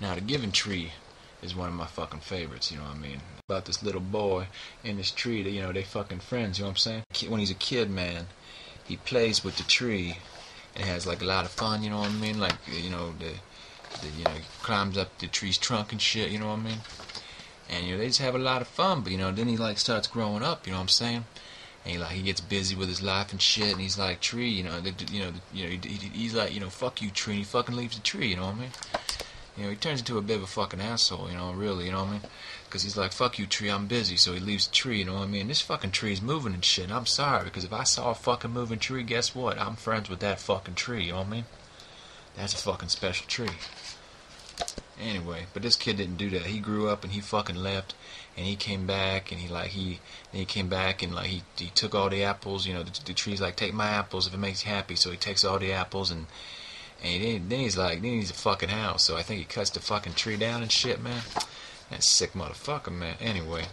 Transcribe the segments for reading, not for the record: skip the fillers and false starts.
Now, The Giving Tree is one of my fucking favorites, you know what I mean? About this little boy in this tree that, you know, they fucking friends, you know what I'm saying? When he's a kid, man, he plays with the tree and has like a lot of fun, you know what I mean? Like, you know, he climbs up the tree's trunk and shit, you know what I mean? And, you know, they just have a lot of fun, but, you know, then he like starts growing up, you know what I'm saying? And he gets busy with his life and shit, and he's like, Tree, you know, he's like, you know, fuck you, Tree, and he fucking leaves the tree, you know what I mean? You know, he turns into a bit of a fucking asshole, you know, really, you know what I mean? Because he's like, fuck you, tree, I'm busy, so he leaves the tree, you know what I mean? This fucking tree's moving and shit, and I'm sorry, because if I saw a fucking moving tree, guess what? I'm friends with that fucking tree, you know what I mean? That's a fucking special tree. Anyway, but this kid didn't do that. He grew up and he fucking left, and he came back, and he came back and like he took all the apples, you know, the tree's like, take my apples if it makes you happy, so he takes all the apples, and then he's like, then he needs a fucking house, so I think he cuts the fucking tree down and shit, man. That sick motherfucker, man. Anyway,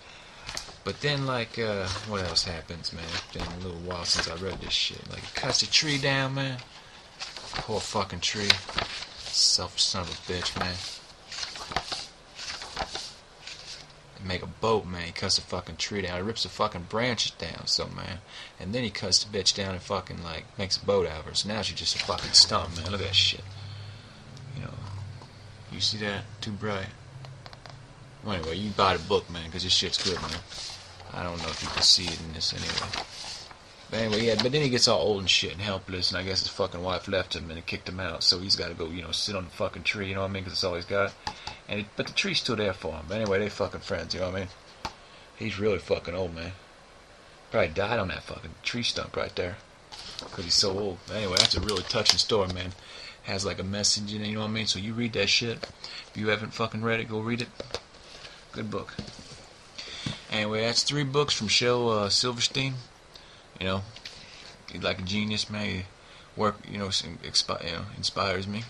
but then like, what else happens, man? It's been a little while since I read this shit. Like, he cuts the tree down, man. Poor fucking tree. Selfish son of a bitch, man. Make a boat, man. He cuts the fucking tree down. He rips the fucking branches down, so man. And then he cuts the bitch down and fucking like makes a boat out of her. So now she's just a fucking stump, man. Look at that shit. You know, you see that? Too bright. Well, anyway, you buy the book, man, because this shit's good, man. I don't know if you can see it in this anyway. But anyway, yeah, but then he gets all old and shit and helpless, and I guess his fucking wife left him and kicked him out, so he's got to go, you know, sit on the fucking tree, you know what I mean, because it's all he's got. But the tree's still there for him. But anyway, they fucking friends, you know what I mean? He's really fucking old, man. Probably died on that fucking tree stump right there, because he's so old. But anyway, that's a really touching story, man. Has like a message in it, you know what I mean? So you read that shit. If you haven't fucking read it, go read it. Good book. Anyway, that's 3 books from Shel Silverstein. You know, he's like a genius, man. He inspires me.